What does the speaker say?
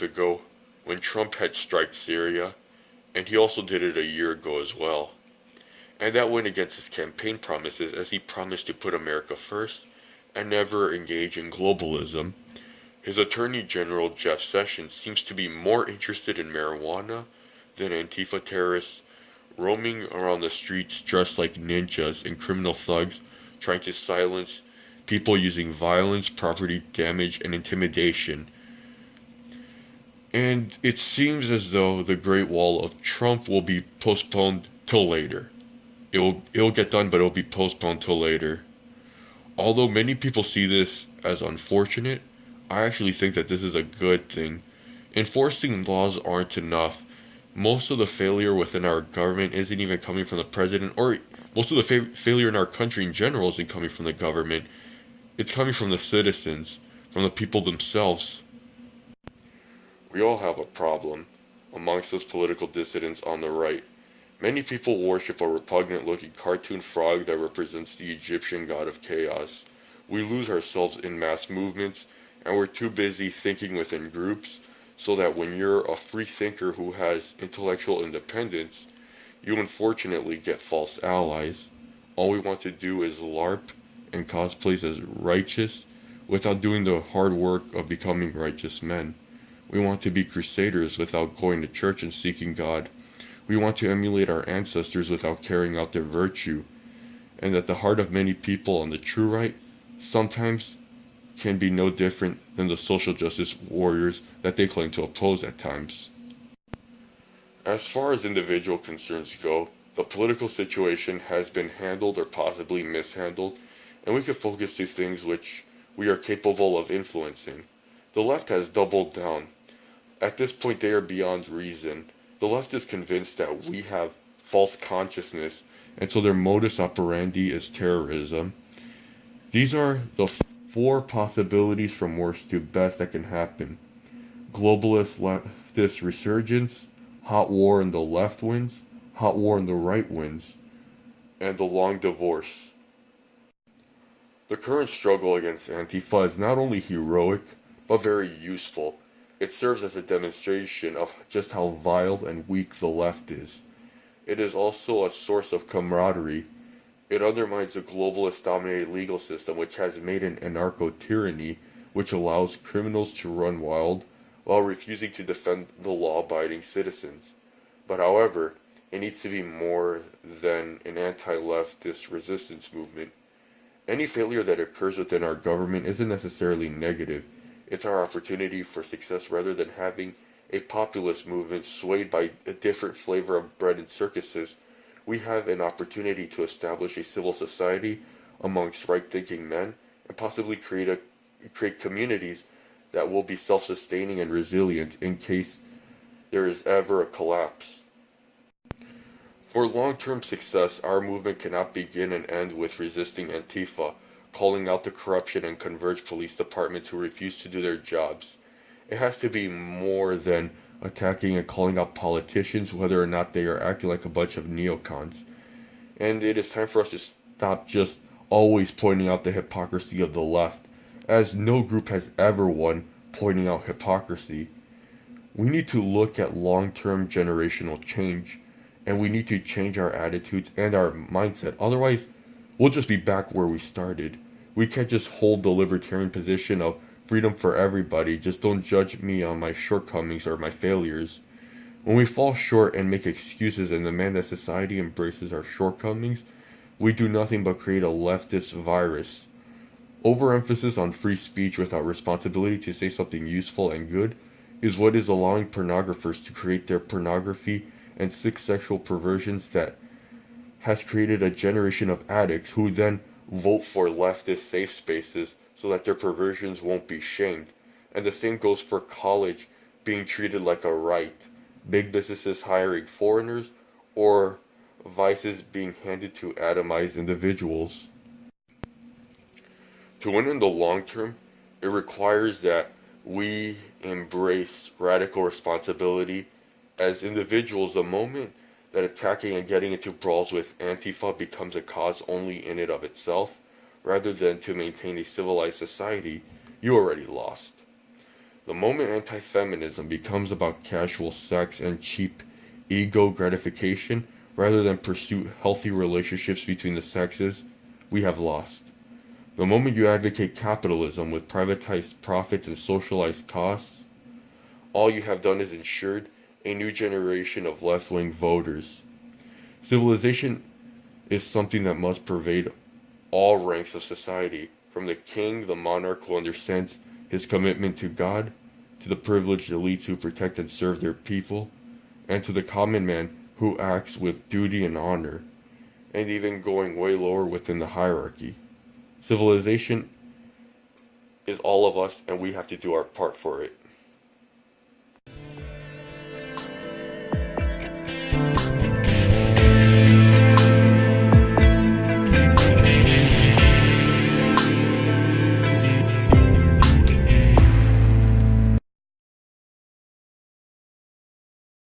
ago when Trump had striked Syria, and he also did it a year ago as well. And that went against his campaign promises as he promised to put America first and never engage in globalism. His Attorney General, Jeff Sessions, seems to be more interested in marijuana than Antifa terrorists roaming around the streets dressed like ninjas and criminal thugs trying to silence people using violence, property damage, and intimidation. And it seems as though the Great Wall of Trump will be postponed till later. It'll get done, but it'll be postponed till later. Although many people see this as unfortunate, I actually think that this is a good thing. Enforcing laws aren't enough. Most of the failure within our government isn't even coming from the president, or most of the failure in our country in general isn't coming from the government. It's coming from the citizens, from the people themselves. We all have a problem amongst us political dissidents on the right. Many people worship a repugnant-looking cartoon frog that represents the Egyptian god of chaos. We lose ourselves in mass movements, and we're too busy thinking within groups, so that when you're a free thinker who has intellectual independence, you unfortunately get false allies. All we want to do is LARP and cosplays as righteous, without doing the hard work of becoming righteous men. We want to be crusaders without going to church and seeking God. We want to emulate our ancestors without carrying out their virtue, and that the heart of many people on the true right sometimes can be no different than the social justice warriors that they claim to oppose at times. As far as individual concerns go, the political situation has been handled or possibly mishandled, and we could focus to things which we are capable of influencing. The left has doubled down. At this point, they are beyond reason. The left is convinced that we have false consciousness, and so their modus operandi is terrorism. These are the four possibilities from worst to best that can happen: globalist leftist resurgence, hot war in the left wins, hot war in the right wins, and the long divorce. The current struggle against Antifa is not only heroic, but very useful. It serves as a demonstration of just how vile and weak the left is. It is also a source of camaraderie. It undermines the globalist-dominated legal system, which has made an anarcho-tyranny which allows criminals to run wild while refusing to defend the law-abiding citizens. But however, it needs to be more than an anti-leftist resistance movement. Any failure that occurs within our government isn't necessarily negative. It's our opportunity for success rather than having a populist movement swayed by a different flavor of bread and circuses. We have an opportunity to establish a civil society amongst right-thinking men and possibly create communities that will be self-sustaining and resilient in case there is ever a collapse. For long-term success, our movement cannot begin and end with resisting Antifa, calling out the corruption and converged police departments who refuse to do their jobs. It has to be more than attacking and calling out politicians, whether or not they are acting like a bunch of neocons. And it is time for us to stop just always pointing out the hypocrisy of the left, as no group has ever won pointing out hypocrisy. We need to look at long-term generational change, and we need to change our attitudes and our mindset. Otherwise, we'll just be back where we started. We can't just hold the libertarian position of freedom for everybody, just don't judge me on my shortcomings or my failures. When we fall short and make excuses and demand that society embraces our shortcomings, we do nothing but create a leftist virus. Overemphasis on free speech without responsibility to say something useful and good is what is allowing pornographers to create their pornography and sick sexual perversions that has created a generation of addicts who then vote for leftist safe spaces so that their perversions won't be shamed. And the same goes for college being treated like a right, big businesses hiring foreigners, or vices being handed to atomized individuals. To win in the long term, it requires that we embrace radical responsibility as individuals the moment that attacking and getting into brawls with Antifa becomes a cause only in and of itself, rather than to maintain a civilized society. You already lost. The moment anti-feminism becomes about casual sex and cheap ego gratification rather than pursue healthy relationships between the sexes, we have lost. The moment you advocate capitalism with privatized profits and socialized costs, all you have done is ensured a new generation of left-wing voters. Civilization is something that must pervade all ranks of society, from the king, the monarch who understands his commitment to God, to the privileged elites who protect and serve their people, and to the common man who acts with duty and honor, and even going way lower within the hierarchy. Civilization is all of us, and we have to do our part for it.